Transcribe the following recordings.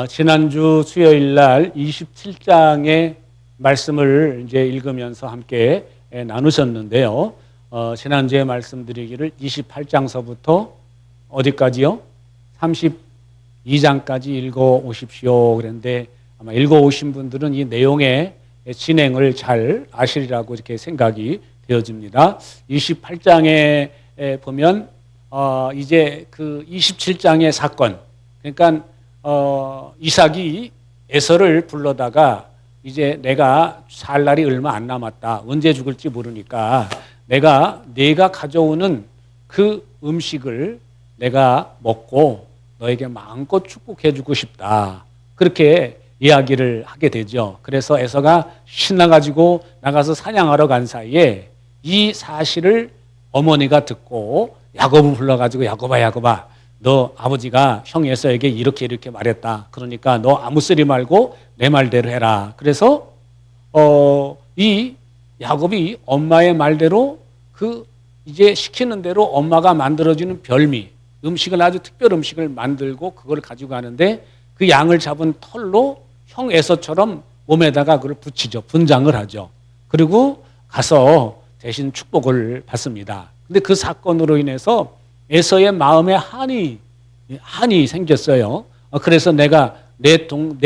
지난주 수요일 날 27장의 말씀을 이제 읽으면서 함께 나누셨는데요. 지난주에 말씀드리기를 28장서부터 어디까지요? 32장까지 읽어 오십시오. 그런데 아마 읽어 오신 분들은 이 내용의 진행을 잘 아시리라고 이렇게 생각이 되어집니다. 28장에 보면 이제 그 27장의 사건, 그러니까 이삭이 에서를 불러다가 이제 내가 살 날이 얼마 안 남았다. 언제 죽을지 모르니까 네가 가져오는 그 음식을 내가 먹고 너에게 마음껏 축복해 주고 싶다. 그렇게 이야기를 하게 되죠. 그래서 에서가 신나가지고 나가서 사냥하러 간 사이에 이 사실을 어머니가 듣고 야곱을 불러가지고 야곱아 너 아버지가 형 에서에게 이렇게 말했다. 그러니까 너 아무 소리 말고 내 말대로 해라. 그래서 이 야곱이 엄마의 말대로 그 이제 시키는 대로 엄마가 만들어주는 별미 음식을 아주 특별 음식을 만들고 그걸 가지고 가는데 그 양을 잡은 털로 형 에서처럼 몸에다가 그걸 붙이죠. 분장을 하죠. 그리고 가서 대신 축복을 받습니다. 근데 그 사건으로 인해서 에서의 마음에 한이 생겼어요. 그래서 내가 내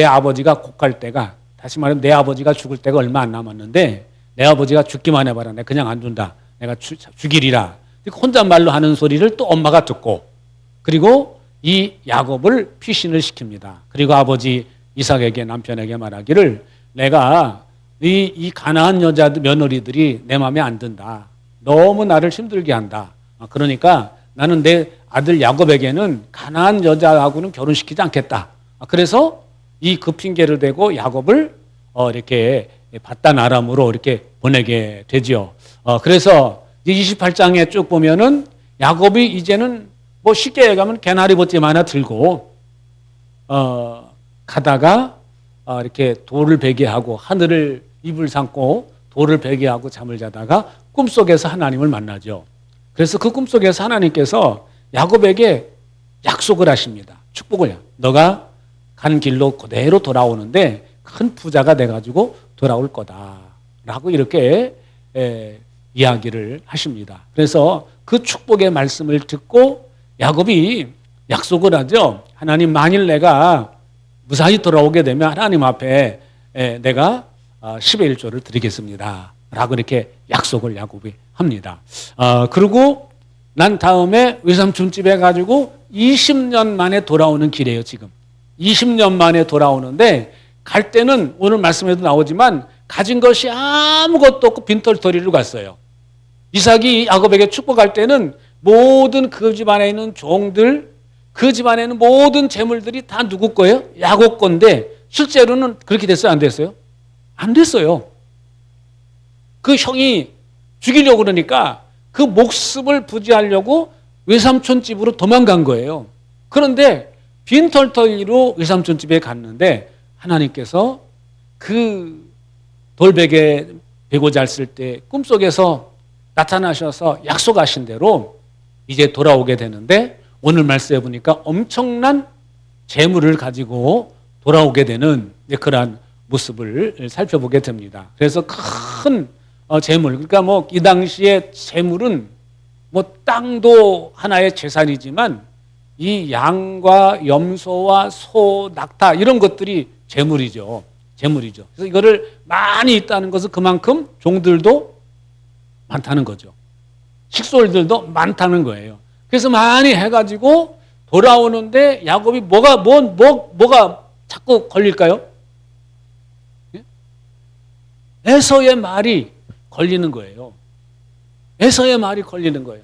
아버지가 곡할 때가, 다시 말하면 내 아버지가 죽을 때가 얼마 안 남았는데 내 아버지가 죽기만 해봐라. 내가 그냥 안 준다. 내가 죽이리라. 혼잣말로 하는 소리를 또 엄마가 듣고, 그리고 이 야곱을 피신을 시킵니다. 그리고 아버지 이삭에게, 남편에게 말하기를 내가 이 가나안 여자들 며느리들이 내 마음에 안 든다. 너무 나를 힘들게 한다. 그러니까 나는 내 아들 야곱에게는 가나안 여자하고는 결혼시키지 않겠다. 그래서 이 그 핑계를 대고 야곱을 이렇게 바단 아람으로 이렇게 보내게 되죠. 그래서 28장에 쭉 보면은 야곱이 이제는 뭐 쉽게 얘기하면 개나리 보찜 하나 들고 가다가 이렇게 돌을 베게 하고 하늘을 이불 삼고 돌을 베게 하고 잠을 자다가 꿈속에서 하나님을 만나죠. 그래서 그 꿈속에서 하나님께서 야곱에게 약속을 하십니다. 축복을. 너가 간 길로 그대로 돌아오는데 큰 부자가 돼가지고 돌아올 거다. 라고 이렇게 이야기를 하십니다. 그래서 그 축복의 말씀을 듣고 야곱이 약속을 하죠. 하나님, 만일 내가 무사히 돌아오게 되면 하나님 앞에 내가 10의 1조를 드리겠습니다. 라고 이렇게 약속을 야곱이 합니다. 그리고 난 다음에 외삼촌 집에 가지고 20년 만에 돌아오는 길이에요, 지금. 20년 만에 돌아오는데 갈 때는 오늘 말씀에도 나오지만 가진 것이 아무것도 없고 빈털터리로 갔어요. 이삭이 야곱에게 축복할 때는 모든 그 집안에 있는 종들, 그 집안에 있는 모든 재물들이 다 누구 거예요? 야곱 건데 실제로는 그렇게 됐어요? 안 됐어요? 안 됐어요. 그 형이 죽이려고 그러니까 그 목숨을 부지하려고 외삼촌 집으로 도망간 거예요. 그런데 빈털터리로 외삼촌 집에 갔는데 하나님께서 그 돌베개 베고 잤을 때 꿈속에서 나타나셔서 약속하신 대로 이제 돌아오게 되는데 오늘 말씀해 보니까 엄청난 재물을 가지고 돌아오게 되는 그러한 모습을 살펴보게 됩니다. 그래서 큰 재물, 그러니까 뭐 이 당시에 재물은 뭐 땅도 하나의 재산이지만 이 양과 염소와 소, 낙타 이런 것들이 재물이죠. 그래서 이거를 많이 있다는 것은 그만큼 종들도 많다는 거죠. 식솔들도 많다는 거예요. 그래서 많이 해가지고 돌아오는데 야곱이 뭐가 자꾸 걸릴까요? 에서의 말이 걸리는 거예요. 에서의 말이 걸리는 거예요.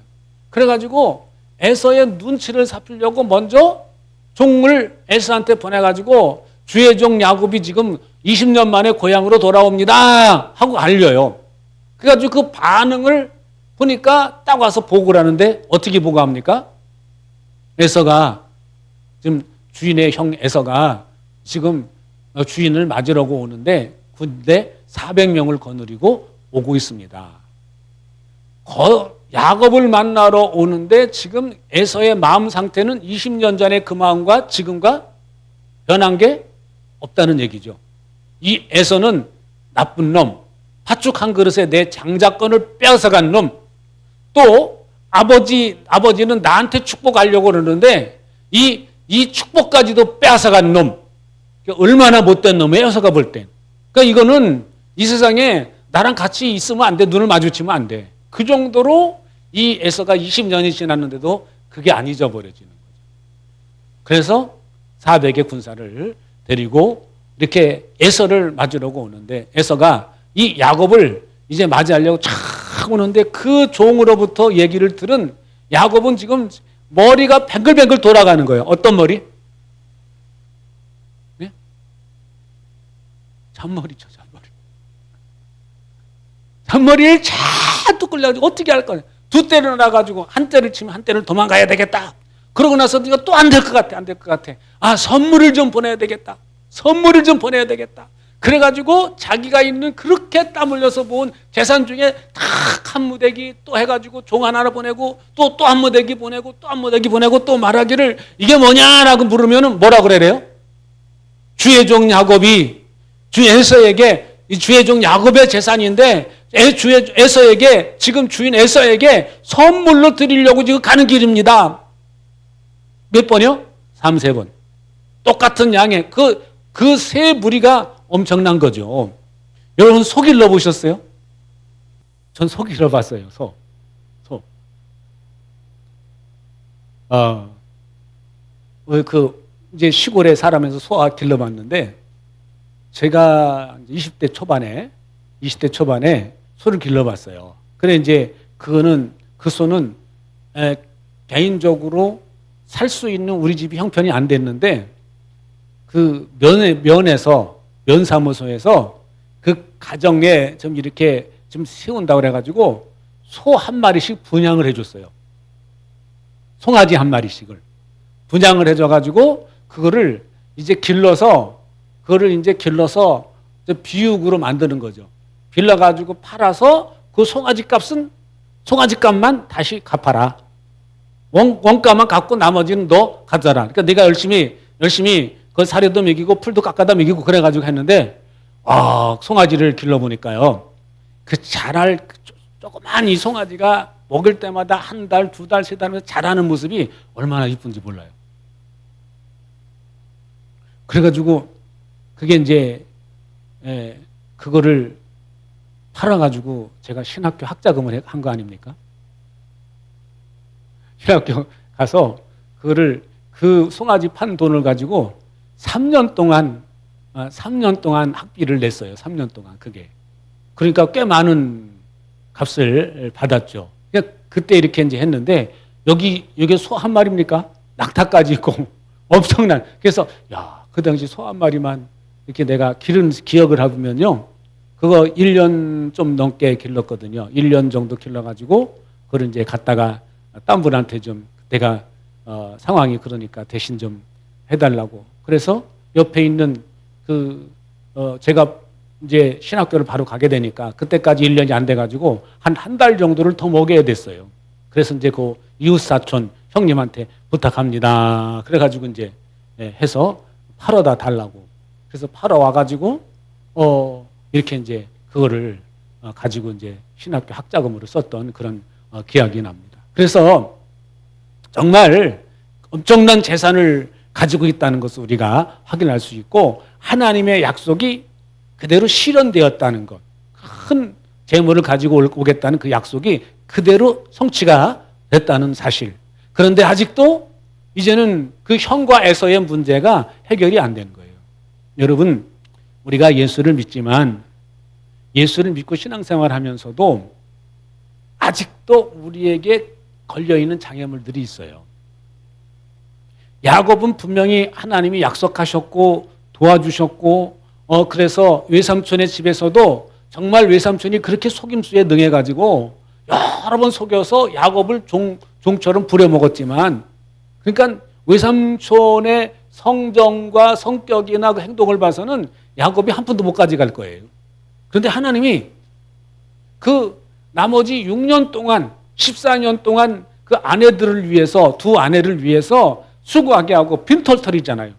그래가지고 에서의 눈치를 살피려고 먼저 종을 에서한테 보내가지고 주의 종 야곱이 지금 20년 만에 고향으로 돌아옵니다 하고 알려요. 그래가지고 그 반응을 보니까 딱 와서 보고를 하는데 어떻게 보고합니까? 에서가 지금 주인의 형 에서가 지금 주인을 맞으려고 오는데 군대 400명을 거느리고 오고 있습니다. 야곱을 만나러 오는데 지금 에서의 마음 상태는 20년 전의 그 마음과 지금과 변한 게 없다는 얘기죠. 이 에서는 나쁜 놈, 팥죽 한 그릇에 내 장자권을 빼앗아간 놈, 또 아버지는 나한테 축복하려고 그러는데 이 축복까지도 빼앗아간 놈, 얼마나 못된 놈이에요, 에서가 볼 땐. 그러니까 이거는 이 세상에 나랑 같이 있으면 안 돼, 눈을 마주치면 안 돼. 그 정도로 이 에서가 20년이 지났는데도 그게 안 잊어버려지는 거죠. 그래서 400의 군사를 데리고 이렇게 에서를 맞으려고 오는데 에서가 이 야곱을 이제 맞이하려고 촥 오는데 그 종으로부터 얘기를 들은 야곱은 지금 머리가 뱅글뱅글 돌아가는 거예요. 어떤 머리? 네? 잔머리죠, 잔머리. 잔머리를 잔뜩 끌려가지고 어떻게 할 거냐. 두 대를 놔가지고 한 대를 치면 한 대를 도망가야 되겠다. 그러고 나서 네가 또 안 될 것 같아, 안 될 것 같아. 아, 선물을 좀 보내야 되겠다. 선물을 좀 보내야 되겠다. 그래가지고 자기가 있는 그렇게 땀 흘려서 모은 재산 중에 딱 한 무대기 또 해가지고 종 하나 보내고 또 한 무대기 보내고 또 한 무대기 보내고 또 말하기를 이게 뭐냐라고 물으면은 뭐라 그래요? 주의 종 야곱이 주 에서에게 이 주의 종 야곱의 재산인데 에서에게 지금 주인 에서에게 선물로 드리려고 지금 가는 길입니다. 몇 번이요? 3, 4번. 똑같은 양의 그 세 무리가 엄청난 거죠. 여러분 소 길러 보셨어요? 전 소 길러 봤어요. 소. 이제 시골에 살아면서 소 길러 봤는데 제가 20대 초반에 소를 길러 봤어요. 그래 이제 그 소는 개인적으로 살 수 있는 우리 집이 형편이 안 됐는데 그 면사무소에서 그 가정에 좀 이렇게 좀 세운다고 그래가지고 소 한 마리씩 분양을 해줬어요. 송아지 한 마리씩을 분양을 해줘가지고 그거를 이제 길러서 비육으로 만드는 거죠. 빌려가지고 팔아서 그 송아지 값만 다시 갚아라. 원가만 갚고 나머지는 너 가져라. 그러니까 내가 열심히 그 사료도 먹이고 풀도 깎아다 먹이고 그래가지고 했는데 송아지를 길러보니까요. 그 자랄 조그만 이 송아지가 먹을 때마다 한 달, 두 달, 세 달 자라는 모습이 얼마나 이쁜지 몰라요. 그래가지고 그게 이제 그거를 팔아가지고 제가 신학교 학자금을 한 거 아닙니까? 신학교 가서 그 송아지 판 돈을 가지고 3년 동안 학비를 냈어요. 3년 동안 그게. 그러니까 꽤 많은 값을 받았죠. 그때 이렇게 이제 했는데 여기 소 한 마리입니까? 낙타까지 있고 엄청난. 그래서 그 당시 소 한 마리만 이렇게 내가 기른 기억을 해보면요. 그거 1년 좀 넘게 길렀거든요. 1년 정도 길러가지고 그걸 이제 갖다가 딴 분한테 좀 내가 상황이 그러니까 대신 좀 해달라고. 그래서 옆에 있는 제가 이제 신학교를 바로 가게 되니까 그때까지 1년이 안 돼가지고 한 달 정도를 더 먹여야 됐어요. 그래서 이제 그 이웃사촌 형님한테 부탁합니다. 그래가지고 이제 해서 팔아다 달라고. 그래서 팔아 와가지고 이렇게 이제 그거를 가지고 이제 신학교 학자금으로 썼던 그런 기억이 납니다. 그래서 정말 엄청난 재산을 가지고 있다는 것을 우리가 확인할 수 있고 하나님의 약속이 그대로 실현되었다는 것. 큰 재물을 가지고 오겠다는 그 약속이 그대로 성취가 됐다는 사실. 그런데 아직도 이제는 그 형과 에서의 문제가 해결이 안 되는 거예요. 여러분, 우리가 예수를 믿지만 예수를 믿고 신앙생활 하면서도 아직도 우리에게 걸려있는 장애물들이 있어요. 야곱은 분명히 하나님이 약속하셨고 도와주셨고 그래서 외삼촌의 집에서도 정말 외삼촌이 그렇게 속임수에 능해가지고 여러 번 속여서 야곱을 종처럼 부려먹었지만 그러니까 외삼촌의 성정과 성격이나 그 행동을 봐서는 야곱이 한 푼도 못 가져갈 거예요. 그런데 하나님이 그 나머지 6년 동안 14년 동안 그 아내들을 위해서 두 아내를 위해서 수고하게 하고 빈털터리잖아요.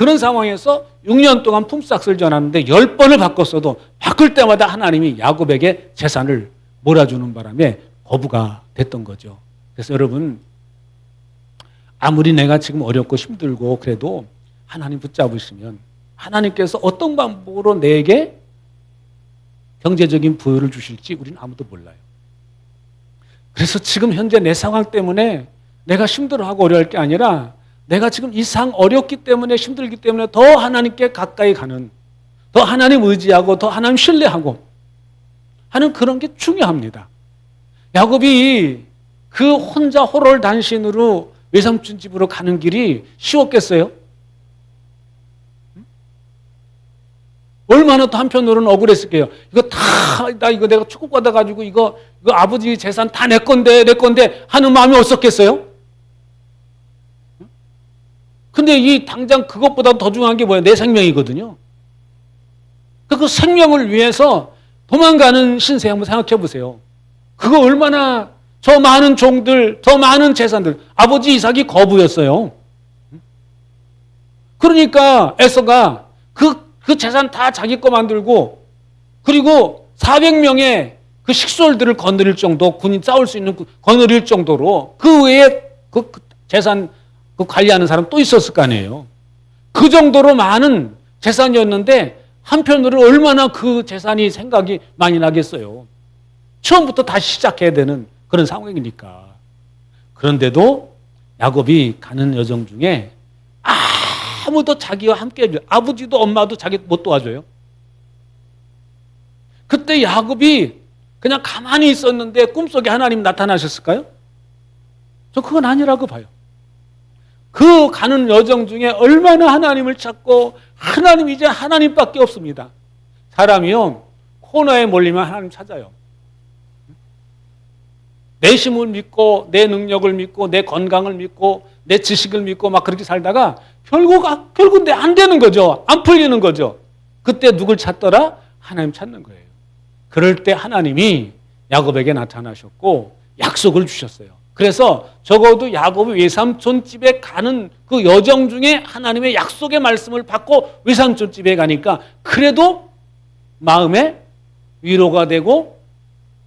그런 상황에서 6년 동안 품삯을 전하는데 10번을 바꿨어도 바꿀 때마다 하나님이 야곱에게 재산을 몰아주는 바람에 거부가 됐던 거죠. 그래서 여러분, 아무리 내가 지금 어렵고 힘들고 그래도 하나님 붙잡으시면 하나님께서 어떤 방법으로 내게 경제적인 부여를 주실지 우리는 아무도 몰라요. 그래서 지금 현재 내 상황 때문에 내가 힘들어하고 어려울 게 아니라 내가 지금 이 상황 어렵기 때문에 힘들기 때문에 더 하나님께 가까이 가는, 더 하나님 의지하고 더 하나님 신뢰하고 하는 그런 게 중요합니다. 야곱이 그 혼자 호롤단신으로 외삼촌 집으로 가는 길이 쉬웠겠어요? 얼마나 또 한편으로는 억울했을게요. 이거 나 이거 내가 축복받아가지고 이거 아버지 재산 다 내 건데 하는 마음이 없었겠어요? 근데 이 당장 그것보다 더 중요한 게 뭐예요? 내 생명이거든요. 그 생명을 위해서 도망가는 신세 한번 생각해 보세요. 그거 얼마나 저 많은 종들, 더 많은 재산들, 아버지 이삭이 거부였어요. 그러니까 에서가 그 재산 다 자기 거 만들고 그리고 400명의 그 식솔들을 거느릴 정도, 군인 싸울 수 있는 거느릴 정도로 그 외에 그 재산 그 관리하는 사람 또 있었을 거 아니에요. 그 정도로 많은 재산이었는데 한편으로 얼마나 그 재산이 생각이 많이 나겠어요. 처음부터 다시 시작해야 되는 그런 상황이니까. 그런데도 야곱이 가는 여정 중에 아무도 자기와 함께 해줘요. 아버지도 엄마도 자기 못 도와줘요. 그때 야곱이 그냥 가만히 있었는데 꿈속에 하나님 나타나셨을까요? 저 그건 아니라고 봐요. 그 가는 여정 중에 얼마나 하나님을 찾고 하나님 이제 하나님밖에 없습니다. 사람이요 코너에 몰리면 하나님 찾아요. 내 힘을 믿고 내 능력을 믿고 내 건강을 믿고 내 지식을 믿고 막 그렇게 살다가 결국 안 되는 거죠. 안 풀리는 거죠. 그때 누굴 찾더라? 하나님 찾는 거예요. 그럴 때 하나님이 야곱에게 나타나셨고 약속을 주셨어요. 그래서 적어도 야곱이 외삼촌 집에 가는 그 여정 중에 하나님의 약속의 말씀을 받고 외삼촌 집에 가니까 그래도 마음에 위로가 되고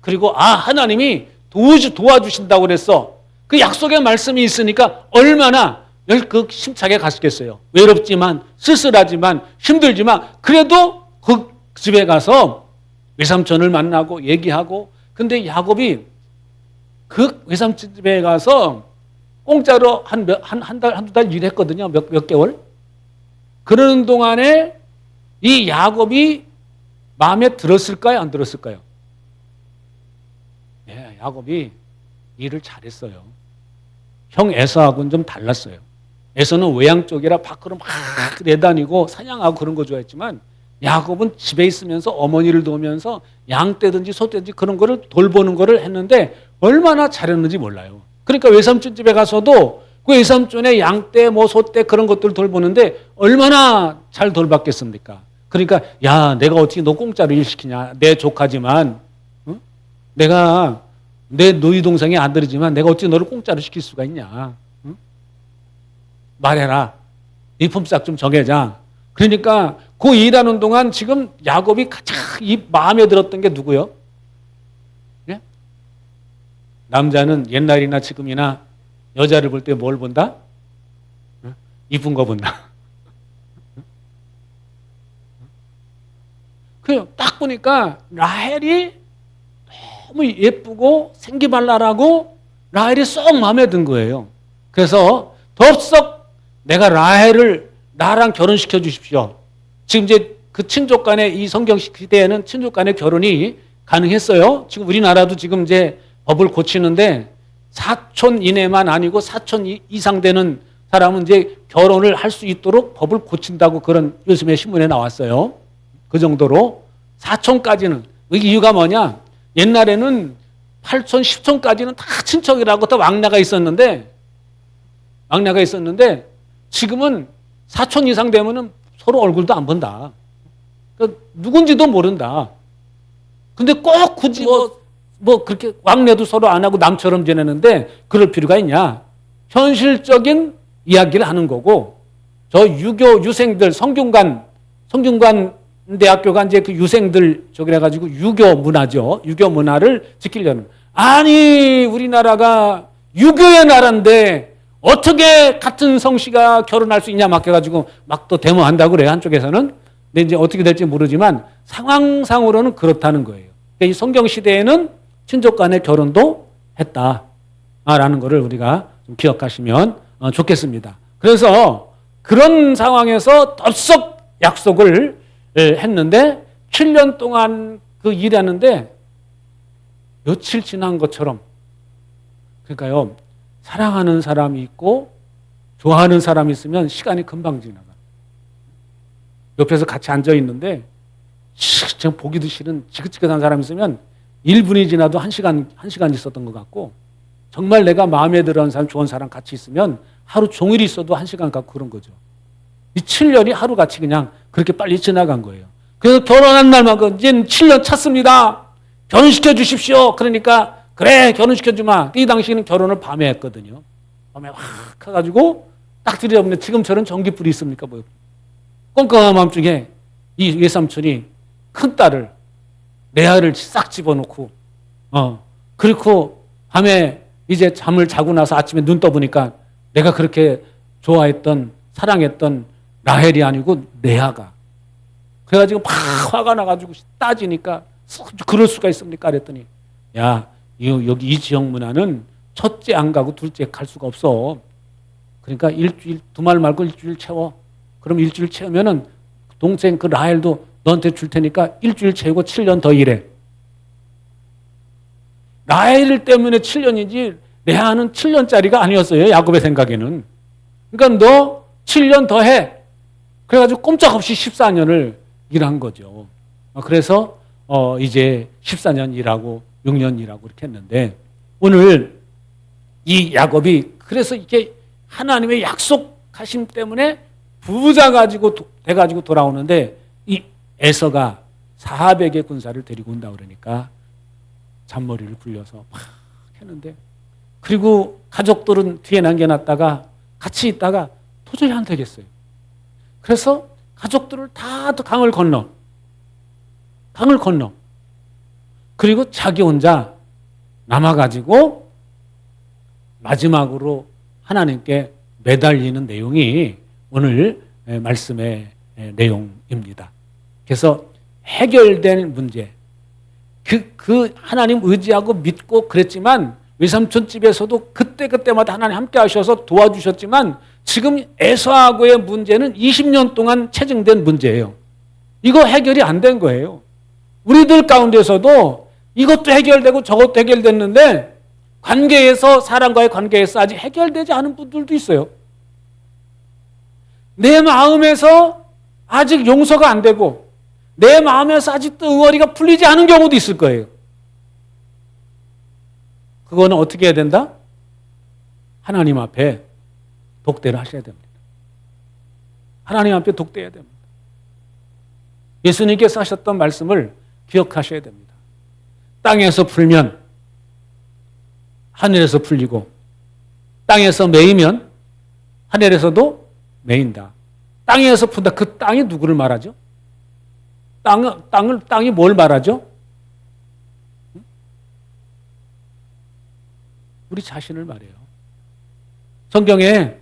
그리고 하나님이 도와주신다고 그랬어. 그 약속의 말씀이 있으니까 얼마나 심차게 갔겠어요. 외롭지만 쓸쓸하지만 힘들지만 그래도 그 집에 가서 외삼촌을 만나고 얘기하고 근데 야곱이 그 외삼촌 집에 가서 공짜로 한두 달 일했거든요. 몇 개월. 그러는 동안에 이 야곱이 마음에 들었을까요? 안 들었을까요? 네, 야곱이 일을 잘했어요. 형 에서하고는 좀 달랐어요. 에서는 외양 쪽이라 밖으로 막 내다니고 사냥하고 그런 거 좋아했지만 야곱은 집에 있으면서 어머니를 도우면서 양 떼든지 소 떼든지 그런 거를 돌보는 거를 했는데 얼마나 잘했는지 몰라요. 그러니까 외삼촌 집에 가서도 그 외삼촌의 양떼, 소떼 그런 것들을 돌보는데 얼마나 잘 돌봤겠습니까? 그러니까 야 내가 어떻게 너 공짜로 일 시키냐. 내 조카지만 응? 내가 내 너희 동생의 아들이지만 내가 어떻게 너를 공짜로 시킬 수가 있냐. 응? 말해라. 네 품삯 좀 정해자. 그러니까 그 일하는 동안 지금 야곱이 가장 이 마음에 들었던 게 누구요? 예? 남자는 옛날이나 지금이나 여자를 볼 때 뭘 본다? 이쁜 거 본다. 그래요. 딱 보니까 라헬이 너무 예쁘고 생기발랄하고 라헬이 쏙 마음에 든 거예요. 그래서 덥석 내가 라헬을 나랑 결혼시켜 주십시오. 지금 이제 그 친족 간의 이 성경 시대에는 친족 간의 결혼이 가능했어요. 지금 우리나라도 지금 이제 법을 고치는데 사촌 이내만 아니고 사촌 이상 되는 사람은 이제 결혼을 할 수 있도록 법을 고친다고 그런 요즘에 신문에 나왔어요. 그 정도로 사촌까지는 이유가 뭐냐? 옛날에는 8촌, 10촌까지는 다 친척이라고 다 왕래가 있었는데 지금은 4촌 이상 되면은 서로 얼굴도 안 본다. 그러니까 누군지도 모른다. 근데 꼭 굳이 그렇게 왕래도 서로 안 하고 남처럼 지내는데 그럴 필요가 있냐? 현실적인 이야기를 하는 거고 저 유교 유생들 성균관 대학교가 이제 그 유생들 저기래 가지고 유교 문화죠. 유교 문화를 지키려는. 아니 우리나라가 유교의 나라인데 어떻게 같은 성씨가 결혼할 수 있냐 막 해가지고 막 또 데모한다고 그래요. 한쪽에서는. 근데 이제 어떻게 될지 모르지만 상황상으로는 그렇다는 거예요. 그러니까 이 성경 시대에는 친족 간의 결혼도 했다라는 것을 우리가 좀 기억하시면 좋겠습니다. 그래서 그런 상황에서 덥석 약속을 했는데 7년 동안 그 일하는데 며칠 지난 것처럼, 그러니까요, 사랑하는 사람이 있고 좋아하는 사람이 있으면 시간이 금방 지나가. 옆에서 같이 앉아 있는데 지금 보기도 싫은 지긋지긋한 사람이 있으면 1분이 지나도 1시간 있었던 것 같고, 정말 내가 마음에 들어하는 사람, 좋은 사람 같이 있으면 하루 종일 있어도 1시간 같고 그런 거죠. 이 7년이 하루같이 그냥 그렇게 빨리 지나간 거예요. 그래서 결혼한 날만큼 이제 7년 찼습니다. 결혼시켜 주십시오. 그러니까 그래 결혼시켜주마. 이 당시에는 결혼을 밤에 했거든요. 밤에 확 해가지고 딱 들여다보면 지금처럼 전기불이 있습니까? 뭐 깜깜한 밤중에 이 외삼촌이 큰 딸을 레아를 싹 집어넣고 그리고 밤에 이제 잠을 자고 나서 아침에 눈 떠보니까 내가 그렇게 좋아했던 사랑했던 라헬이 아니고 레아가. 그래가지고 막 화가 나가지고 따지니까 그럴 수가 있습니까? 그랬더니 야 여기 이 지역 문화는 첫째 안 가고 둘째 갈 수가 없어. 그러니까 일주일 두 말 말고 일주일 채워. 그럼 일주일 채우면은 동생 그 라헬도 너한테 줄 테니까 일주일 채우고 7년 더 일해. 라헬 때문에 7년이지 레아는 7년짜리가 아니었어요. 야곱의 생각에는. 그러니까 너 7년 더 해. 그래가지고 꼼짝없이 14년을 일한 거죠. 그래서 이제 14년 일하고 6년 일하고 이렇게 했는데, 오늘 이 야곱이 그래서 이게 하나님의 약속하심 때문에 부자 돼가지고 돌아오는데, 이 에서가 400의 군사를 데리고 온다 그러니까 잔머리를 굴려서 막 했는데, 그리고 가족들은 뒤에 남겨놨다가 같이 있다가 도저히 안 되겠어요. 그래서 가족들을 다 강을 건너 그리고 자기 혼자 남아가지고 마지막으로 하나님께 매달리는 내용이 오늘 말씀의 내용입니다. 그래서 해결된 문제, 그 하나님 의지하고 믿고 그랬지만 외삼촌 집에서도 그때마다 하나님 함께 하셔서 도와주셨지만, 지금 에서하고의 문제는 20년 동안 체증된 문제예요. 이거 해결이 안 된 거예요. 우리들 가운데서도 이것도 해결되고 저것도 해결됐는데 사람과의 관계에서 아직 해결되지 않은 분들도 있어요. 내 마음에서 아직 용서가 안 되고 내 마음에서 아직도 응어리가 풀리지 않은 경우도 있을 거예요. 그거는 어떻게 해야 된다? 하나님 앞에 독대를 하셔야 됩니다. 하나님 앞에 독대해야 됩니다. 예수님께서 하셨던 말씀을 기억하셔야 됩니다. 땅에서 풀면 하늘에서 풀리고, 땅에서 매이면 하늘에서도 매인다. 땅에서 푼다. 그 땅이 누구를 말하죠? 땅이 뭘 말하죠? 우리 자신을 말해요. 성경에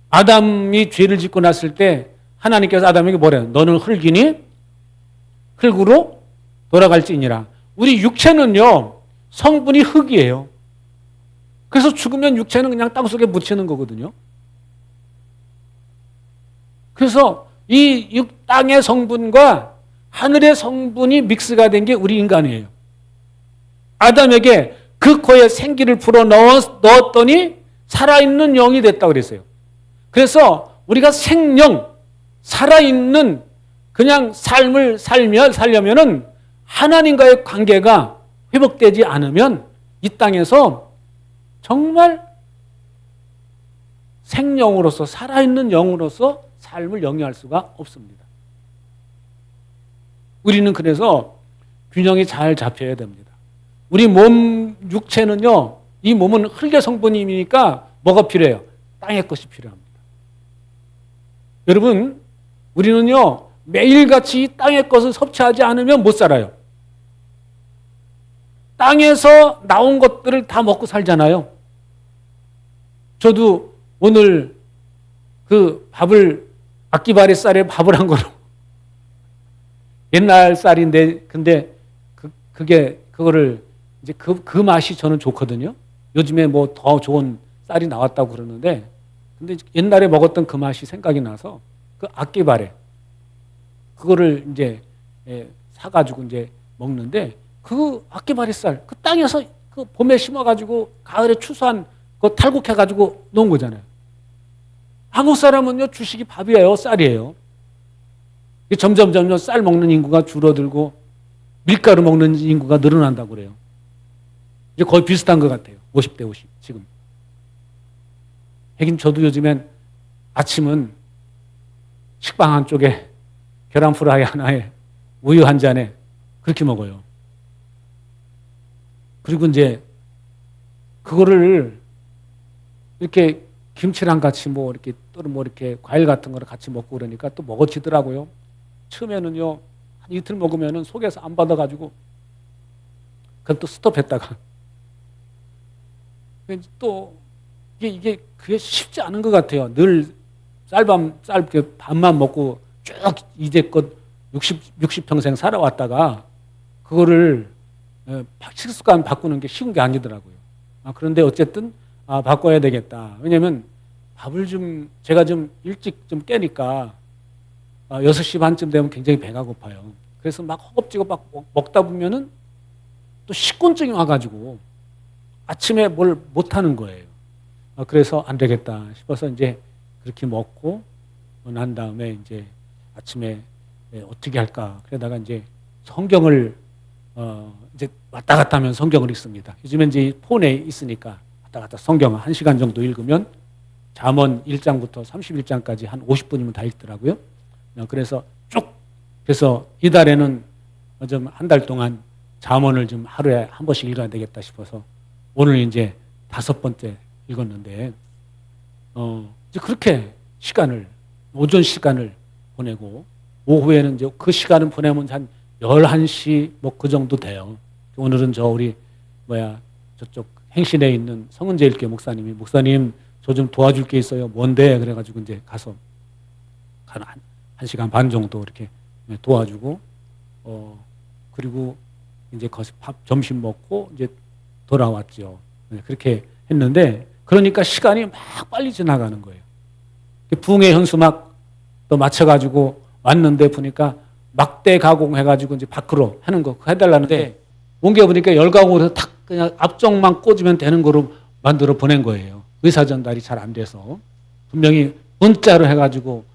아담이 죄를 짓고 났을 때 하나님께서 아담에게 뭐래요? 너는 흙이니 흙으로 돌아갈지니라. 우리 육체는요, 성분이 흙이에요. 그래서 죽으면 육체는 그냥 땅속에 묻히는 거거든요. 그래서 이 땅의 성분과 하늘의 성분이 믹스가 된 게 우리 인간이에요. 아담에게 그 코에 생기를 불어 넣었더니 살아있는 영이 됐다고 그랬어요. 그래서 우리가 생명, 살아있는 그냥 삶을 살려면은 하나님과의 관계가 회복되지 않으면 이 땅에서 정말 생명으로서, 살아있는 영으로서 삶을 영위할 수가 없습니다. 우리는 그래서 균형이 잘 잡혀야 됩니다. 우리 몸 육체는요, 이 몸은 흙의 성분이니까 뭐가 필요해요? 땅의 것이 필요합니다. 여러분, 우리는요, 매일같이 이 땅의 것을 섭취하지 않으면 못 살아요. 땅에서 나온 것들을 다 먹고 살잖아요. 저도 오늘 그 밥을, 악기발의 쌀에 밥을 한 거로, 옛날 쌀인데, 근데 그거를, 이제 그 맛이 저는 좋거든요. 요즘에 뭐 더 좋은 쌀이 나왔다고 그러는데, 근데 옛날에 먹었던 그 맛이 생각이 나서, 그 악기발에, 그거를 이제 사가지고 이제 먹는데, 그 악기발의 쌀, 그 땅에서 그 봄에 심어가지고 가을에 추수한 그 탈곡해가지고 놓은 거잖아요. 한국 사람은요, 주식이 밥이에요, 쌀이에요. 점점 쌀 먹는 인구가 줄어들고 밀가루 먹는 인구가 늘어난다고 그래요. 이제 거의 비슷한 것 같아요. 50대 50 지금. 하긴 저도 요즘엔 아침은 식빵 한쪽에 계란 프라이 하나에 우유 한 잔에 그렇게 먹어요. 그리고 이제 그거를 이렇게 김치랑 같이 뭐 이렇게 또 뭐 이렇게 과일 같은 거를 같이 먹고 그러니까 또 먹어지더라고요. 처음에는요, 한 이틀 먹으면은 속에서 안 받아가지고 그걸 또 스톱했다가 또 이게 그게 쉽지 않은 것 같아요. 늘 밥만 먹고 쭉 이제껏 60평생 살아왔다가 그거를 식습관 바꾸는 게 쉬운 게 아니더라고요. 그런데 어쨌든 바꿔야 되겠다. 왜냐하면 밥을 제가 좀 일찍 좀 깨니까 6시 반쯤 되면 굉장히 배가 고파요. 그래서 막 허겁지겁 막 먹다 보면은 또 식곤증이 와가지고 아침에 뭘 못하는 거예요. 그래서 안 되겠다 싶어서 이제 그렇게 먹고 난 다음에 이제 아침에 어떻게 할까. 그러다가 이제 성경을 이제 왔다 갔다 하면 성경을 읽습니다. 요즘에 이제 폰에 있으니까 왔다 갔다 성경을 1시간 정도 읽으면 잠언 1장부터 31장까지 한 50분이면 다 읽더라고요. 그래서 쭉 그래서 이달에는 좀 한 달 동안 잠언을 좀 하루에 한 번씩 읽어야 되겠다 싶어서 오늘 이제 5번째 읽었는데 이제 그렇게 오전 시간을 보내고 오후에는 이제 그 시간을 보내면 한 11시 뭐 그 정도 돼요. 오늘은 우리 저쪽 행신에 있는 성은제일교회 목사님 저 좀 도와줄 게 있어요. 뭔데? 그래가지고 이제 가서 한 1시간 반 정도 이렇게 도와주고 그리고 이제 거기서 점심 먹고 이제 돌아왔죠. 그렇게 했는데 그러니까 시간이 막 빨리 지나가는 거예요. 부흥의 현수 막 또 맞춰가지고 왔는데 보니까 막대 가공해가지고 이제 밖으로 하는 거 해달라는데 옮겨보니까 열가공으로 탁 그냥 앞쪽만 꽂으면 되는 거로 만들어 보낸 거예요. 의사 전달이 잘 안 돼서 분명히 문자로 해가지고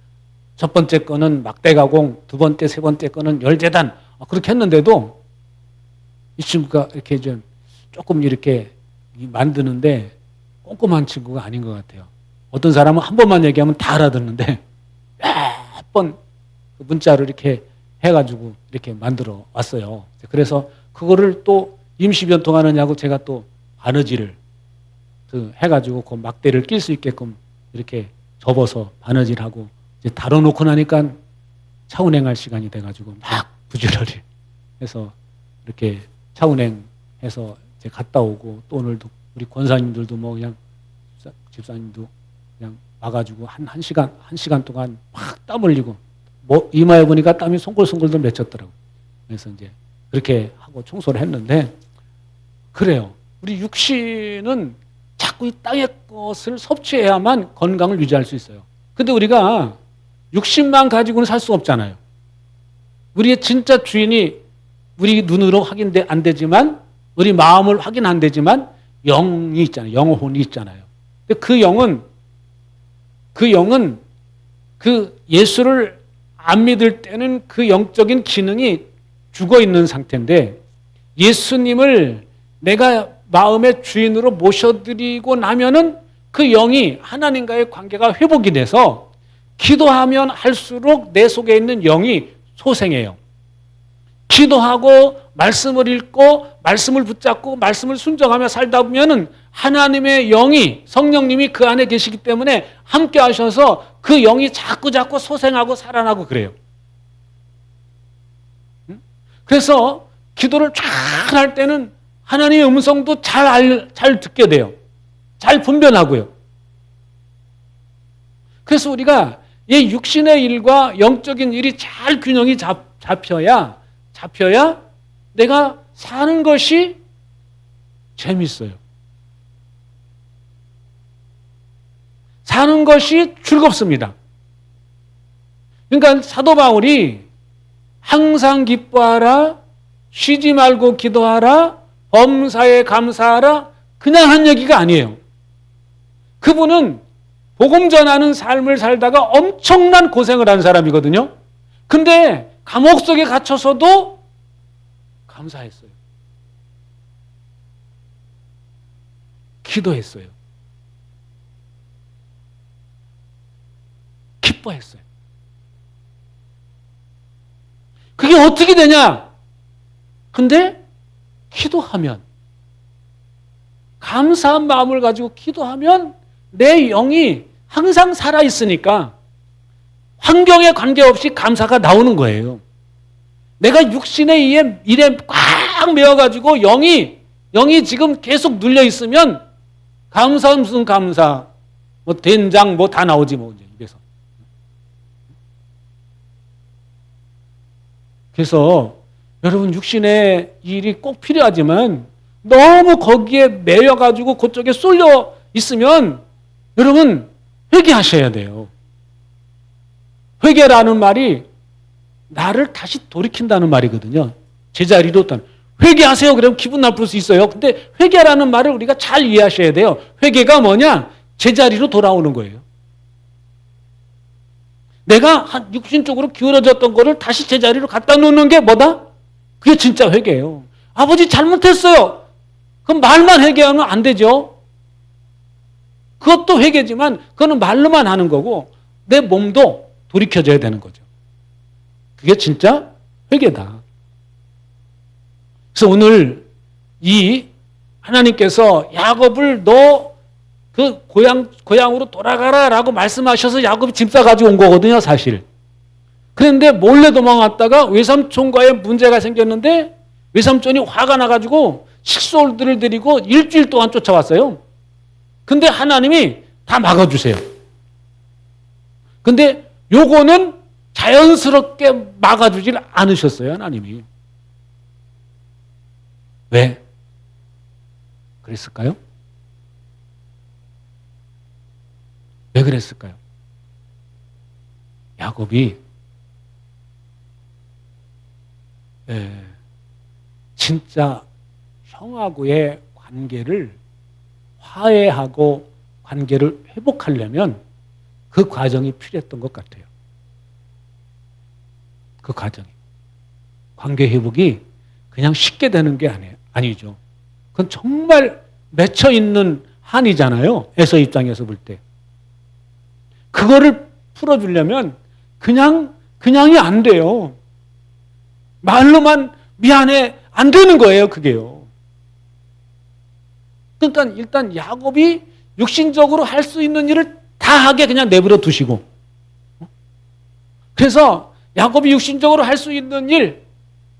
첫 번째 거는 막대 가공, 두 번째, 세 번째 거는 열재단 그렇게 했는데도 이 친구가 이렇게 좀 조금 이렇게 만드는데 꼼꼼한 친구가 아닌 것 같아요. 어떤 사람은 한 번만 얘기하면 다 알아듣는데 몇 번 문자로 이렇게 해가지고 이렇게 만들어 왔어요. 그래서 그거를 또 임시 변통하느냐고 제가 또 바느질을 해가지고 그 막대를 낄 수 있게끔 이렇게 접어서 바느질하고 이제 다뤄놓고 나니까 차운행할 시간이 돼가지고 막 부지런히 해서 이렇게 차운행해서 이제 갔다 오고 또 오늘도 우리 권사님들도 뭐 그냥 집사님도 그냥 와가지고 한 시간 동안 막 땀 흘리고 뭐 이마에 보니까 땀이 송골송골도 맺혔더라고. 그래서 이제 그렇게 하고 청소를 했는데 그래요. 우리 육신은 자꾸 이 땅의 것을 섭취해야만 건강을 유지할 수 있어요. 근데 우리가 육신만 가지고는 살 수 없잖아요. 우리의 진짜 주인이 우리 눈으로 확인 안 되지만 우리 마음을 확인 안 되지만 영이 있잖아요. 영혼이 있잖아요. 근데 그 영은 그 예수를 안 믿을 때는 그 영적인 기능이 죽어 있는 상태인데 예수님을 내가 마음의 주인으로 모셔드리고 나면은 그 영이 하나님과의 관계가 회복이 돼서 기도하면 할수록 내 속에 있는 영이 소생해요. 기도하고 말씀을 읽고 말씀을 붙잡고 말씀을 순종하며 살다 보면은 하나님의 영이, 성령님이 그 안에 계시기 때문에 함께 하셔서 그 영이 자꾸 소생하고 살아나고 그래요. 그래서 기도를 쫙 할 때는 하나님의 음성도 잘 듣게 돼요. 잘 분별하고요. 그래서 우리가 이 육신의 일과 영적인 일이 잘 균형이 잡혀야 내가 사는 것이 재밌어요. 사는 것이 즐겁습니다. 그러니까 사도 바울이 항상 기뻐하라, 쉬지 말고 기도하라, 범사에 감사하라, 그냥 한 얘기가 아니에요. 그분은 복음 전하는 삶을 살다가 엄청난 고생을 한 사람이거든요. 근데 감옥 속에 갇혀서도 감사했어요. 기도했어요. 기뻐했어요. 그게 어떻게 되냐? 근데 기도하면, 감사한 마음을 가지고 기도하면 내 영이 항상 살아있으니까 환경에 관계없이 감사가 나오는 거예요. 내가 육신의 일에 꽉 메어가지고 영이 지금 계속 눌려있으면 감사 무슨 감사, 뭐 된장 뭐 다 나오지 뭐 이제 입에서. 그래서 여러분 육신의 일이 꼭 필요하지만 너무 거기에 매여가지고 그쪽에 쏠려 있으면 여러분 회개하셔야 돼요. 회개라는 말이 나를 다시 돌이킨다는 말이거든요. 제자리로 회개하세요. 그러면 기분 나쁠 수 있어요. 근데 회개라는 말을 우리가 잘 이해하셔야 돼요. 회개가 뭐냐? 제자리로 돌아오는 거예요. 내가 육신적으로 기울어졌던 거를 다시 제자리로 갖다 놓는 게 뭐다? 그게 진짜 회개예요. 아버지 잘못했어요. 그럼 말만 회개하면 안 되죠. 그것도 회개지만 그거는 말로만 하는 거고 내 몸도 돌이켜져야 되는 거죠. 그게 진짜 회개다. 그래서 오늘 이 하나님께서 야곱을 너 그 고향으로 돌아가라라고 말씀하셔서 야곱이 짐 싸가지고 온 거거든요, 사실. 그런데 몰래 도망갔다가 외삼촌과의 문제가 생겼는데 외삼촌이 화가 나가지고 식솔들을 데리고 일주일 동안 쫓아왔어요. 근데 하나님이 다 막아주세요. 근데 요거는 자연스럽게 막아주질 않으셨어요, 하나님이. 왜? 그랬을까요? 왜 그랬을까요? 야곱이 진짜 형하고의 관계를 화해하고 관계를 회복하려면 그 과정이 필요했던 것 같아요. 그 과정이. 관계 회복이 그냥 쉽게 되는 게 아니죠. 그건 정말 맺혀 있는 한이잖아요. 에서 입장에서 볼 때. 그거를 풀어주려면 그냥이 안 돼요. 말로만 미안해 안 되는 거예요, 그게요. 그러니까 일단 야곱이 육신적으로 할 수 있는 일을 다 하게 그냥 내버려 두시고. 그래서 야곱이 육신적으로 할 수 있는 일,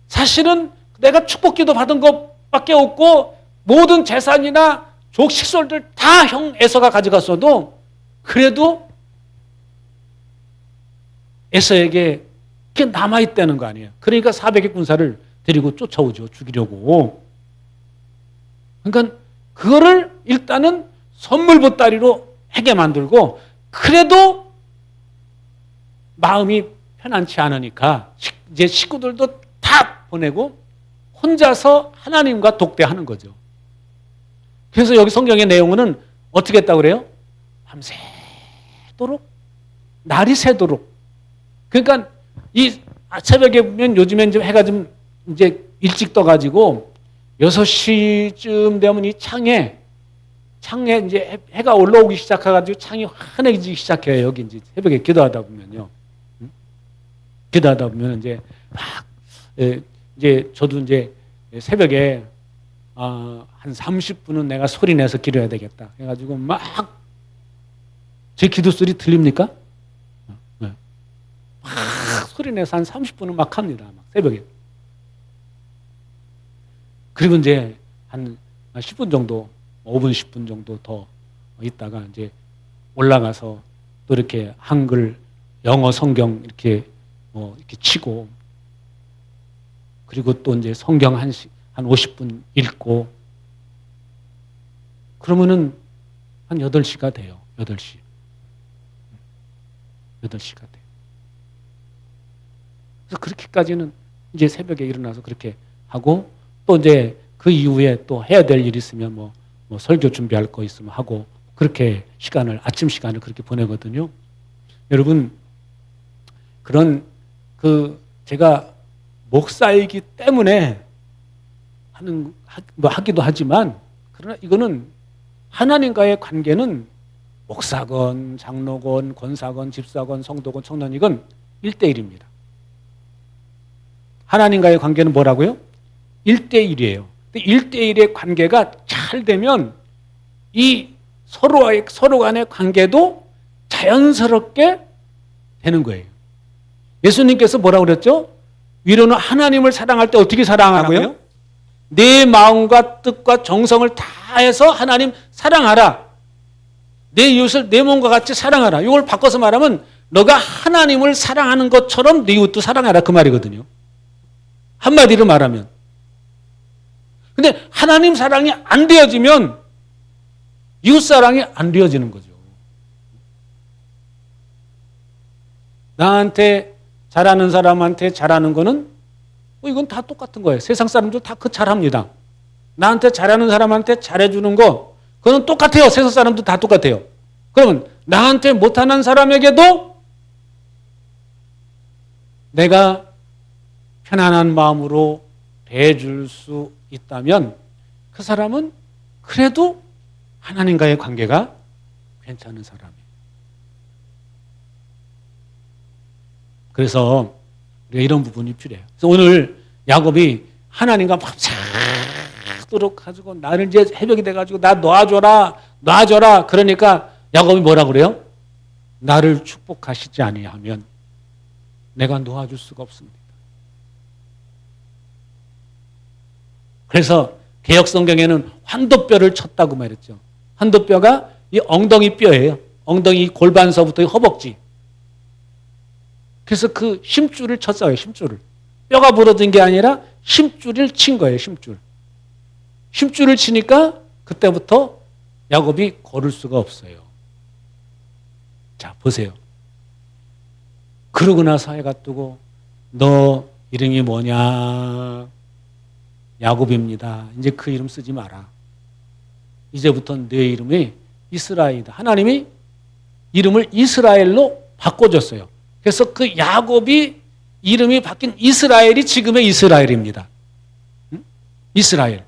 사실은 내가 축복기도 받은 것밖에 없고 모든 재산이나 족식솔들 다 형 에서가 가져갔어도 그래도 에서에게 그게 남아있다는 거 아니에요. 그러니까 400의 군사를 데리고 쫓아오죠. 죽이려고. 그러니까 그거를 일단은 선물 보따리로 하게 만들고 그래도 마음이 편안치 않으니까 이제 식구들도 다 보내고 혼자서 하나님과 독대하는 거죠. 그래서 여기 성경의 내용은 어떻게 했다고 그래요? 밤새도록, 날이 새도록. 그러니까 이 새벽에 보면 요즘엔 좀 해가 좀 이제 일찍 떠가지고 6시쯤 되면 이 창에 이제 해가 올라오기 시작해가지고 창이 환해지기 시작해요. 여기 이제 새벽에 기도하다 보면요. 기도하다 보면 이제 막 이제 저도 이제 새벽에 한 30분은 내가 소리 내서 기도해야 되겠다. 해가지고 막 제 기도 소리 들립니까? 네. 막 소리 내서 한 30분은 막 합니다. 막 새벽에. 그리고 이제 한 10분 정도, 5분, 10분 정도 더 있다가 이제 올라가서 또 이렇게 한글, 영어 성경 이렇게 이렇게 치고, 그리고 또 이제 성경 한 50분 읽고, 그러면은 한 8시가 돼요. 8시. 8시가 돼요. 그래서 그렇게까지는 이제 새벽에 일어나서 그렇게 하고, 또 이제 그 이후에 또 해야 될 일 있으면 뭐 설교 준비할 거 있으면 하고, 그렇게 아침 시간을 그렇게 보내거든요. 여러분, 그런 제가 목사이기 때문에 하기도 하지만, 그러나 이거는 하나님과의 관계는 목사건, 장로건, 권사건, 집사건, 성도건, 청년이건 1대1입니다. 하나님과의 관계는 뭐라고요? 1대1이에요. 1대1의 관계가 잘 되면 이 서로 간의 관계도 자연스럽게 되는 거예요. 예수님께서 뭐라고 그랬죠? 위로는 하나님을 사랑할 때 어떻게 사랑하라고요? 내 마음과 뜻과 정성을 다해서 하나님 사랑하라. 내 이웃을 내 몸과 같이 사랑하라. 이걸 바꿔서 말하면 너가 하나님을 사랑하는 것처럼 네 이웃도 사랑하라 그 말이거든요. 한마디로 말하면. 근데 하나님 사랑이 안 되어지면 이웃 사랑이 안 되어지는 거죠. 나한테 잘하는 사람한테 잘하는 거는 이건 다 똑같은 거예요. 세상 사람들 다 잘합니다. 나한테 잘하는 사람한테 잘해주는 거 그건 똑같아요. 세상 사람도 다 똑같아요. 그러면 나한테 못하는 사람에게도 내가 편안한 마음으로 대해줄 수 있다면 그 사람은 그래도 하나님과의 관계가 괜찮은 사람이에요. 그래서 우리가 이런 부분이 필요해요. 그래서 오늘 야곱이 하나님과 막 찾도록 가지고 나를 이제 새벽이 돼가지고 나 놔줘라. 그러니까 야곱이 뭐라 그래요? 나를 축복하시지 아니하면 내가 놓아줄 수가 없습니다. 그래서 개역 성경에는 환도뼈를 쳤다고 말했죠. 환도뼈가 이 엉덩이 뼈예요. 엉덩이 골반서부터 허벅지. 그래서 그 심줄을 쳤어요. 심줄을. 뼈가 부러진 게 아니라 심줄을 친 거예요. 심줄을 치니까 그때부터 야곱이 걸을 수가 없어요. 자, 보세요. 그러고 나서 해가 뜨고 너 이름이 뭐냐? 야곱입니다. 이제 그 이름 쓰지 마라. 이제부터 내 이름이 이스라엘이다. 하나님이 이름을 이스라엘로 바꿔줬어요. 그래서 그 야곱이 이름이 바뀐 이스라엘이 지금의 이스라엘입니다. 이스라엘.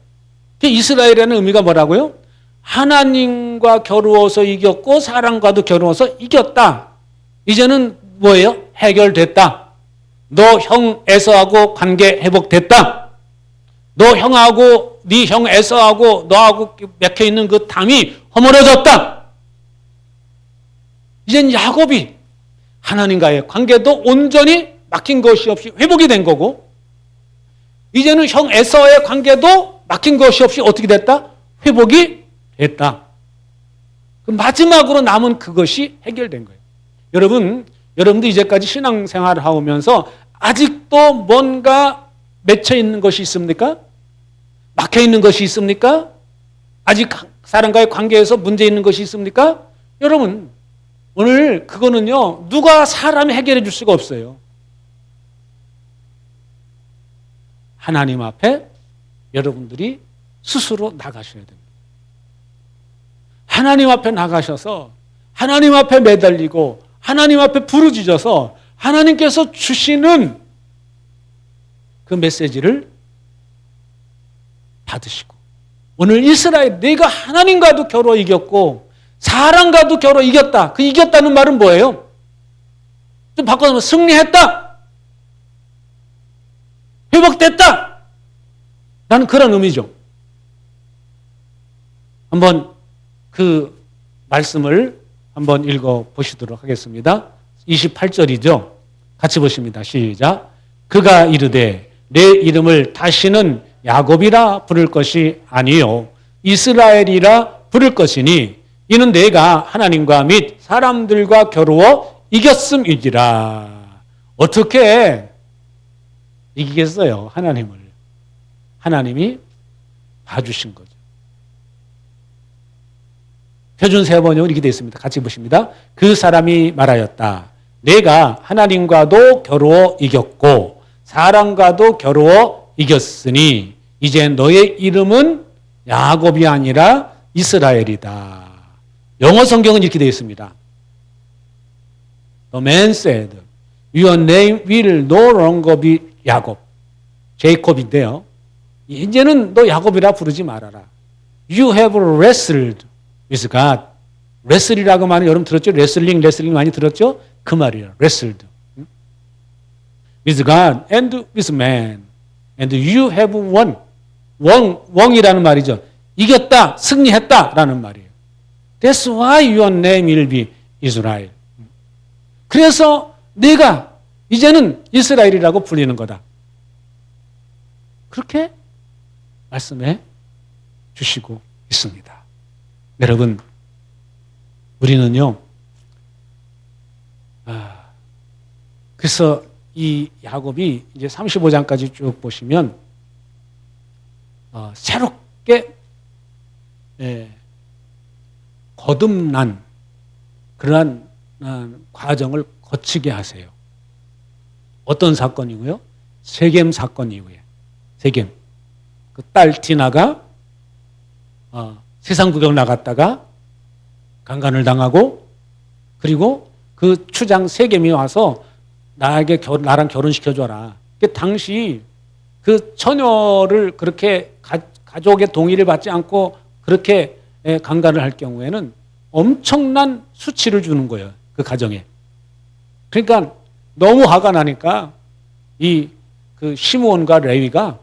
이스라엘이라는 의미가 뭐라고요? 하나님과 겨루어서 이겼고 사람과도 겨루어서 이겼다. 이제는 뭐예요? 해결됐다. 너 형 에서하고 관계 회복됐다. 너 형하고 네 형 에서하고 너하고 맥혀 있는 그 담이 허물어졌다. 이젠 야곱이 하나님과의 관계도 온전히 막힌 것이 없이 회복이 된 거고, 이제는 형 에서의 관계도 막힌 것이 없이 어떻게 됐다? 회복이 됐다. 그 마지막으로 남은 그것이 해결된 거예요. 여러분도 이제까지 신앙생활을 하면서 아직도 뭔가 맺혀 있는 것이 있습니까? 막혀 있는 것이 있습니까? 아직 사람과의 관계에서 문제 있는 것이 있습니까? 여러분, 오늘 그거는요, 누가 사람이 해결해 줄 수가 없어요. 하나님 앞에 여러분들이 스스로 나가셔야 됩니다. 하나님 앞에 나가셔서 하나님 앞에 매달리고 하나님 앞에 부르짖어서 하나님께서 주시는 그 메시지를 받으시고, 오늘 이스라엘 내가 하나님과도 겨루 이겼고 사람과도 겨루 이겼다. 그 이겼다는 말은 뭐예요? 좀 바꿔서 승리했다. 회복됐다. 라는 그런 의미죠. 한번 그 말씀을 한번 읽어 보시도록 하겠습니다. 28절이죠. 같이 보십니다. 시작. 그가 이르되 내 이름을 다시는 야곱이라 부를 것이 아니요 이스라엘이라 부를 것이니 이는 내가 하나님과 및 사람들과 겨루어 이겼음이지라. 어떻게 이기겠어요? 하나님을. 하나님이 봐주신 거죠. 표준 세번역은 이렇게 되어 있습니다. 같이 보십니다. 그 사람이 말하였다. 내가 하나님과도 겨루어 이겼고 사람과도 겨루어 이겼으니 이제 너의 이름은 야곱이 아니라 이스라엘이다. 영어 성경은 이렇게 되어 있습니다. The man said, Your name will no longer be 야곱. 제이콥인데요. 이제는 너 야곱이라 부르지 말아라. You have wrestled with God. 레슬이라고 말은 여러분 들었죠? 레슬링 많이 들었죠? 그 말이에요. wrestled. With God and with man. And you have won. won이라는 말이죠. 이겼다, 승리했다라는 말이에요. That's why your name will be Israel. 그래서 네가 이제는 이스라엘이라고 불리는 거다. 그렇게 말씀해 주시고 있습니다. 여러분, 우리는요, 그래서 이 야곱이 이제 35장까지 쭉 보시면, 새롭게, 거듭난 그러한 과정을 거치게 하세요. 어떤 사건이고요? 세겜 사건 이후에. 세겜. 그 딸 디나가 세상 구경 나갔다가 강간을 당하고 그리고 그 추장 세겜이 와서 나랑 결혼시켜줘라. 당시 그 처녀를 그렇게 가족의 동의를 받지 않고 그렇게 강간을 할 경우에는 엄청난 수치를 주는 거예요. 그 가정에. 그러니까 너무 화가 나니까 그 시므온과 레위가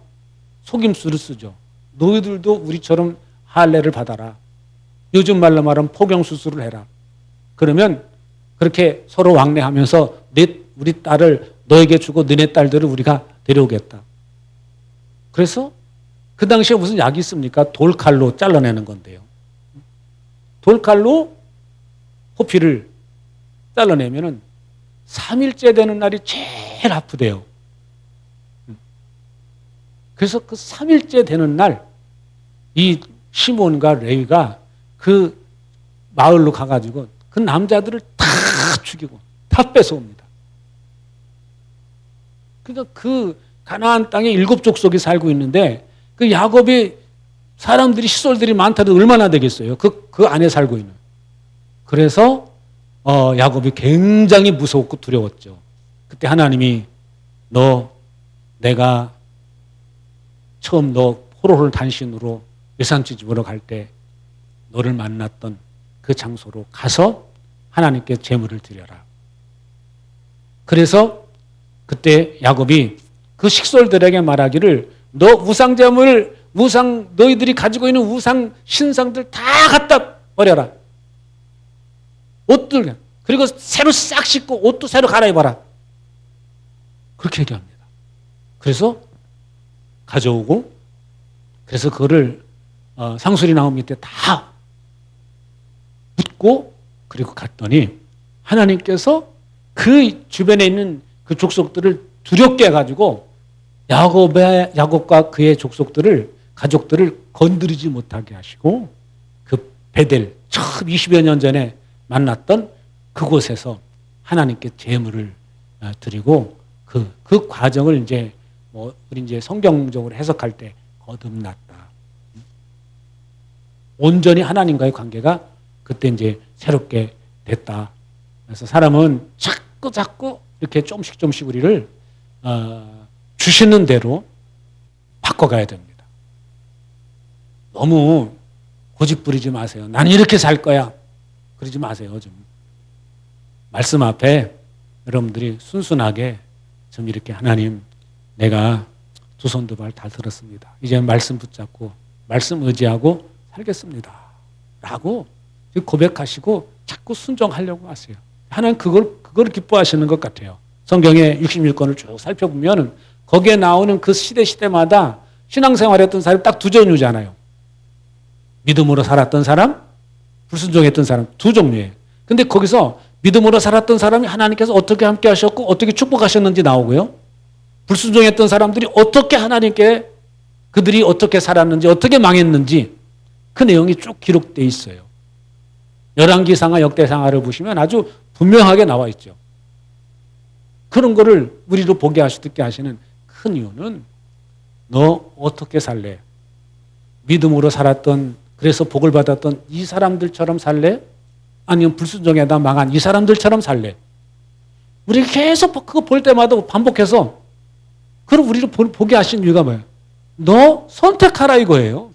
속임수를 쓰죠. 너희들도 우리처럼 할례를 받아라. 요즘 말로 말하면 포경수술을 해라. 그러면 그렇게 서로 왕래하면서 우리 딸을 너에게 주고 너네 딸들을 우리가 데려오겠다. 그래서 그 당시에 무슨 약이 있습니까? 돌칼로 잘라내는 건데요. 돌칼로 호피를 잘라내면은 3일째 되는 날이 제일 아프대요. 그래서 그 3일째 되는 날, 이 시몬과 레위가 그 마을로 가가지고 그 남자들을 다 죽이고 다 뺏어옵니다. 그러니까 그 가나안 땅에 7족속이 살고 있는데 그 야곱이 사람들이 시솔들이 많다도 얼마나 되겠어요? 그 안에 살고 있는. 그래서 야곱이 굉장히 무서웠고 두려웠죠. 그때 하나님이 내가 처음 너 포로를 단신으로 외삼집으로 갈 때 너를 만났던 그 장소로 가서 하나님께 제물을 드려라. 그래서 그때 야곱이 그 식솔들에게 말하기를 너 너희들이 가지고 있는 우상 신상들 다 갖다 버려라. 옷들 그리고 새로 싹 씻고 옷도 새로 갈아입어라. 그렇게 얘기합니다. 그래서 가져오고 그래서 그거를 상수리 나무 밑에 다 묻고 그리고 갔더니 하나님께서 그 주변에 있는 그 족속들을 두렵게 해가지고 야곱과 그의 가족들을 건드리지 못하게 하시고 그 베델 처음 20여 년 전에 만났던 그곳에서 하나님께 제물을 드리고 그 과정을 이제 우리 이제 성경적으로 해석할 때 거듭났다. 온전히 하나님과의 관계가 그때 이제 새롭게 됐다. 그래서 사람은 자꾸 이렇게 조금씩 우리를 주시는 대로 바꿔가야 됩니다. 너무 고집 부리지 마세요. 나는 이렇게 살 거야. 그러지 마세요. 좀 말씀 앞에 여러분들이 순순하게 좀 이렇게 하나님 내가 두 손 두 발 다 들었습니다. 이제 말씀 붙잡고 말씀 의지하고 살겠습니다. 라고 고백하시고 자꾸 순종하려고 하세요. 하나님 그걸 기뻐하시는 것 같아요. 성경의 66권을 쭉 살펴보면 거기에 나오는 그 시대마다 신앙생활했던 사람이 딱 두 종류잖아요. 믿음으로 살았던 사람, 불순종했던 사람, 두 종류예요. 근데 거기서 믿음으로 살았던 사람이 하나님께서 어떻게 함께 하셨고 어떻게 축복하셨는지 나오고요. 불순종했던 사람들이 어떻게 하나님께 그들이 어떻게 살았는지 어떻게 망했는지 그 내용이 쭉 기록되어 있어요. 열왕기상하 역대상하를 보시면 아주 분명하게 나와 있죠. 그런 거를 우리로 보게 하시게 하시는 큰 이유는 너 어떻게 살래? 믿음으로 살았던 그래서 복을 받았던 이 사람들처럼 살래? 아니면 불순종에다 망한 이 사람들처럼 살래? 우리 계속 그거 볼 때마다 반복해서 그럼 우리를 보게 하신 이유가 뭐예요? 너 선택하라 이거예요.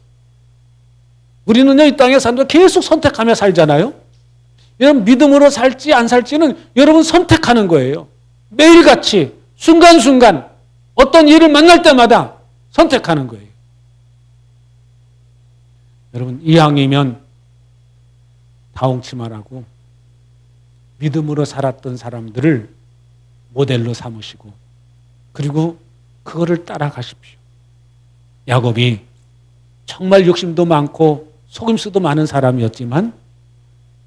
우리는요 이 땅에 사람들 계속 선택하며 살잖아요. 여러분 믿음으로 살지 안 살지는 여러분 선택하는 거예요. 매일같이 순간순간 어떤 일을 만날 때마다 선택하는 거예요. 여러분 이왕이면 다홍치마라고 믿음으로 살았던 사람들을 모델로 삼으시고 그리고 그거를 따라가십시오. 야곱이 정말 욕심도 많고 속임수도 많은 사람이었지만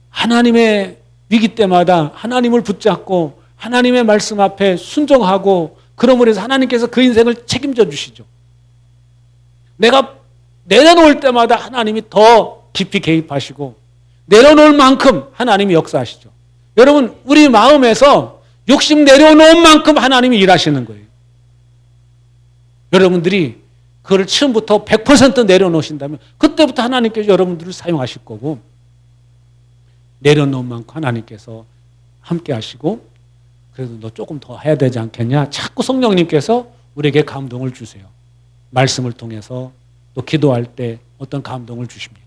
하나님의 위기 때마다 하나님을 붙잡고 하나님의 말씀 앞에 순종하고 그러므로 해서 하나님께서 그 인생을 책임져 주시죠. 내가 내려놓을 때마다 하나님이 더 깊이 개입하시고 내려놓을 만큼 하나님이 역사하시죠. 여러분 우리 마음에서 욕심 내려놓은 만큼 하나님이 일하시는 거예요. 여러분들이 그걸 처음부터 100% 내려놓으신다면 그때부터 하나님께서 여러분들을 사용하실 거고 내려놓은 만큼 하나님께서 함께 하시고 그래도 너 조금 더 해야 되지 않겠냐 자꾸 성령님께서 우리에게 감동을 주세요. 말씀을 통해서 또 기도할 때 어떤 감동을 주십니다.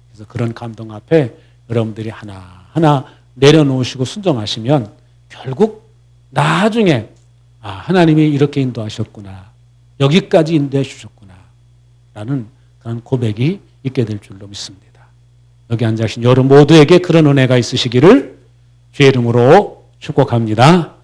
그래서 그런 감동 앞에 여러분들이 하나하나 내려놓으시고 순종하시면 결국 나중에 하나님이 이렇게 인도하셨구나. 여기까지 인도해 주셨구나. 라는 그런 고백이 있게 될 줄로 믿습니다. 여기 앉아 계신 여러분 모두에게 그런 은혜가 있으시기를 주의 이름으로 축복합니다.